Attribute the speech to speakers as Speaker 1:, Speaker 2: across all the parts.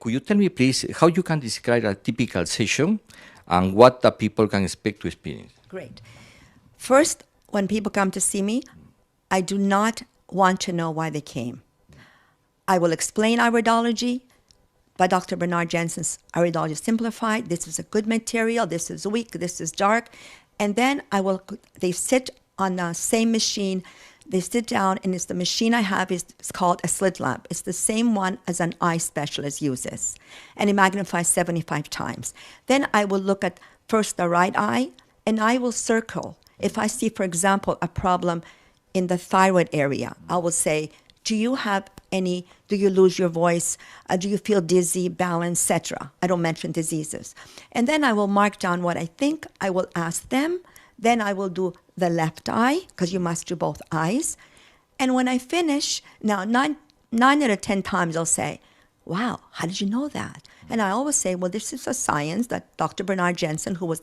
Speaker 1: Could you tell me, please, how you can describe a typical session and what the people can expect to experience?
Speaker 2: Great. First, when people come to see me, I do not want to know why they came. I will explain iridology by Dr. Bernard Jensen's Iridology Simplified. This is a good material. This is weak. This is dark. And then they sit on the same machine. They sit down, and the machine I have it's called a slit lamp. It's the same one as an eye specialist uses. And it magnifies 75 times. Then I will look at first the right eye, and I will circle. If I see, for example, a problem in the thyroid area, I will say, do you lose your voice? Do you feel dizzy, balance, etc.? I don't mention diseases. And then I will mark down what I think. I will ask them. Then I will do the left eye, because you must do both eyes. And when I finish, now 9 out of 10 times they'll say, wow, how did you know that? And I always say, well, this is a science that Dr. Bernard Jensen, who was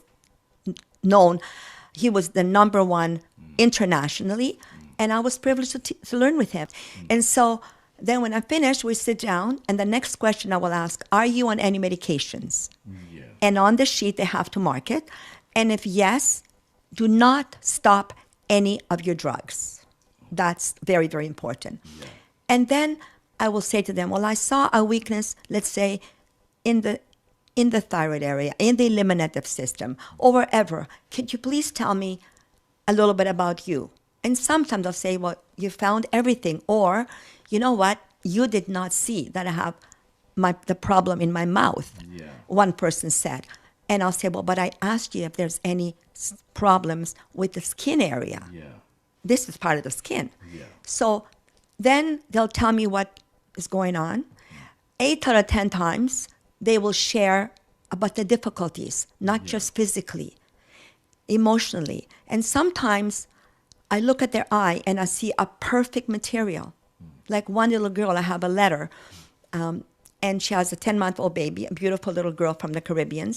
Speaker 2: known, he was the number one internationally, and I was privileged to learn with him. And so then when I finish, we sit down, and the next question I will ask, are you on any medications? Yeah. And on the sheet, they have to mark it. And if yes, do not stop any of your drugs. That's very, very important. Yeah. And then I will say to them, well, I saw a weakness, let's say, in the thyroid area, in the eliminative system, or wherever. Could you please tell me a little bit about you? And sometimes they'll say, well, you found everything. Or, you know what? You did not see that I have the problem in my mouth, yeah. One person said. And I'll say, well, but I asked you if there's any problems with the skin area. Yeah. This is part of the skin. Yeah. So then they'll tell me what is going on. 8 out of 10 times, they will share about the difficulties, not just physically, emotionally. And sometimes I look at their eye and I see a perfect material. Like one little girl, I have a letter, and she has a 10-month-old baby, a beautiful little girl from the Caribbean.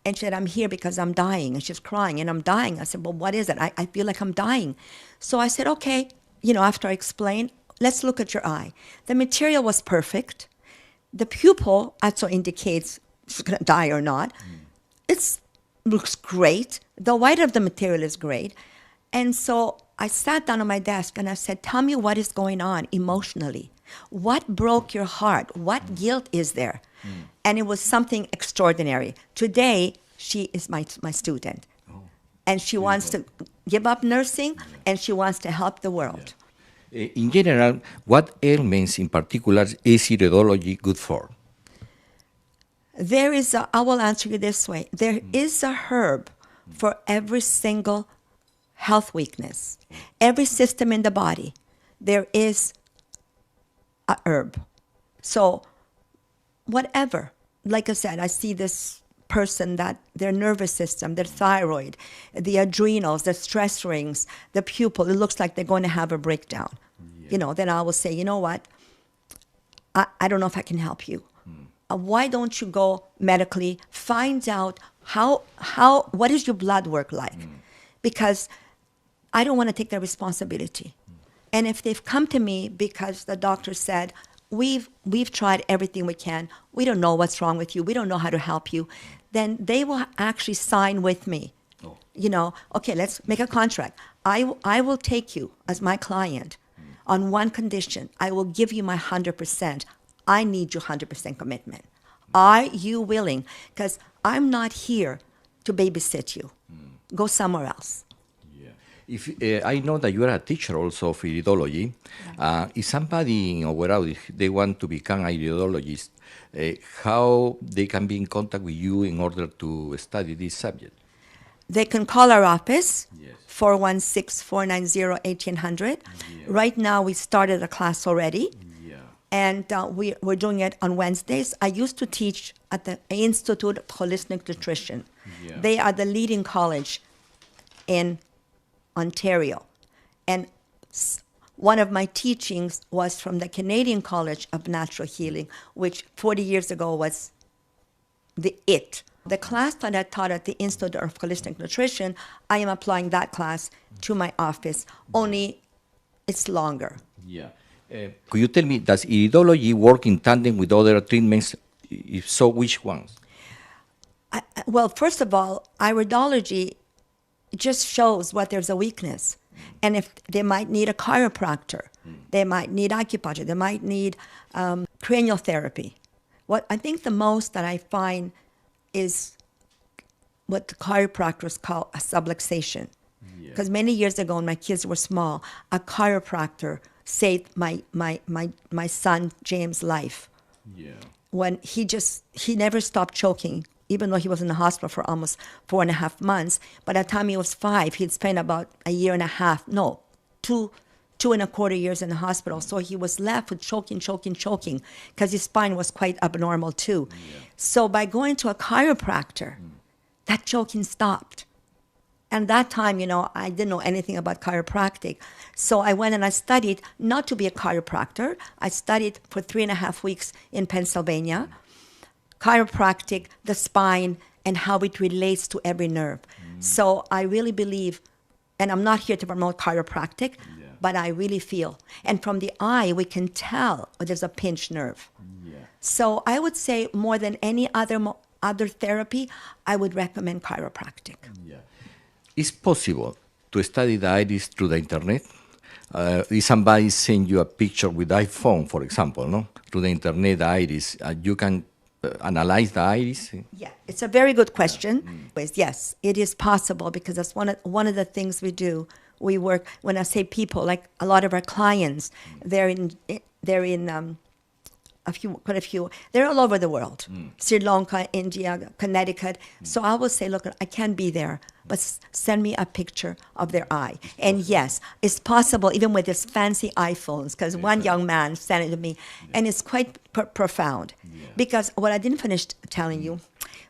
Speaker 2: And she said, I'm here because I'm dying. And she's crying, and I'm dying. I said, well, what is it? I feel like I'm dying. So I said, okay, after I explained, let's look at your eye. The material was perfect. The pupil also indicates she's going to die or not. It looks great. The white of the material is great. And so I sat down on my desk and I said, tell me what is going on emotionally. What broke your heart? What guilt is there? And it was something extraordinary. Today, she is my student. And she wants to give up nursing, and she wants to help the world.
Speaker 1: Yeah. In general, what ailments in particular is iridology good for?
Speaker 2: I will answer you this way. There is a herb for every single health weakness. Every system in the body, there is a herb. So whatever, like I said, I see this person that their nervous system, their thyroid, the adrenals, the stress rings, the pupil, it looks like they're going to have a breakdown. Yeah. Then I will say, you know what? I don't know if I can help you. Why don't you go medically, find out what is your blood work like? Because I don't want to take the responsibility. And if they've come to me because the doctor said, we've tried everything we can, we don't know what's wrong with you, we don't know how to help you, then they will actually sign with me. Okay, let's make a contract. I will take you as my client on one condition. I will give you my 100%. I need your 100% commitment. Are you willing? Because I'm not here to babysit you. Go somewhere else.
Speaker 1: If I know that you are a teacher also of iridology, if somebody in our audience, they want to become an iridologist, how they can be in contact with you in order to study this subject?
Speaker 2: They can call our office, 416-490-1800. Yeah. Right now, we started a class already, and we're doing it on Wednesdays. I used to teach at the Institute of Holistic Nutrition. Yeah. They are the leading college in Ontario. And one of my teachings was from the Canadian College of Natural Healing, which 40 years ago was the class that I taught at the Institute of Holistic Nutrition, I am applying that class to my office, only it's longer.
Speaker 1: Yeah. Could you tell me, does iridology work in tandem with other treatments If so, which ones?
Speaker 2: Well, first of all, iridology just shows what there's a weakness. And if they might need a chiropractor, they might need acupuncture, they might need cranial therapy. What I think the most that I find is what the chiropractors call a subluxation. Because many years ago, when my kids were small, a chiropractor saved my son James' life.
Speaker 1: Yeah.
Speaker 2: When he never stopped choking, even though he was in the hospital for almost 4.5 months. By the time he was 5, he'd spent about a year and a half, no, two and a quarter years in the hospital. So he was left with choking, because his spine was quite abnormal too. Yeah. So by going to a chiropractor, that choking stopped. And that time, I didn't know anything about chiropractic. So I went and I studied not to be a chiropractor. I studied for 3.5 weeks in Pennsylvania, chiropractic, the spine, and how it relates to every nerve. So I really believe, and I'm not here to promote chiropractic, but I really feel. And from the eye, we can tell there's a pinched nerve. Yeah. So I would say more than any other therapy, I would recommend chiropractic.
Speaker 1: Yeah. It's possible to study the iris through the internet. If somebody send you a picture with iPhone, for example, no, through the internet, the iris, you can analyze the iris.
Speaker 2: Yeah, it's a very good question. Yes, it is possible, because that's one of the things we do. We work, when I say people, like a lot of our clients, they're in quite a few. They're all over the world. Sri Lanka, India, Connecticut. So I will say, look, I can't be there, but send me a picture of their eye. And yes, it's possible even with these fancy iPhones, because one young man sent it to me, and it's quite profound. Because what I didn't finish telling you,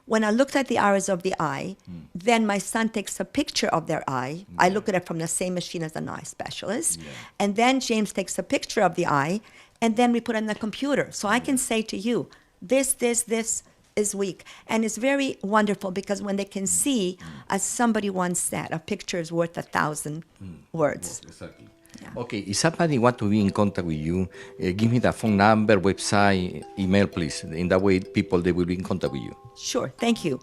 Speaker 2: when I looked at the iris of the eye, then my son takes a picture of their eye. I look at it from the same machine as an eye specialist. And then James takes a picture of the eye, and then we put it in the computer. So I can say to you, this is weak. And it's very wonderful, because when they can see, as somebody once said, a picture is worth 1,000 words.
Speaker 1: Exactly. Yeah. Okay, if somebody want to be in contact with you, give me the phone number, website, email, please. In that way, they will be in contact with you.
Speaker 2: Sure, thank you.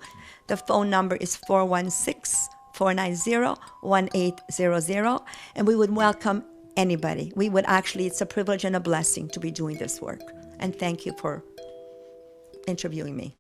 Speaker 2: The phone number is 416-490-1800, and we would welcome anybody. We would actually, it's a privilege and a blessing to be doing this work. And thank you for interviewing me.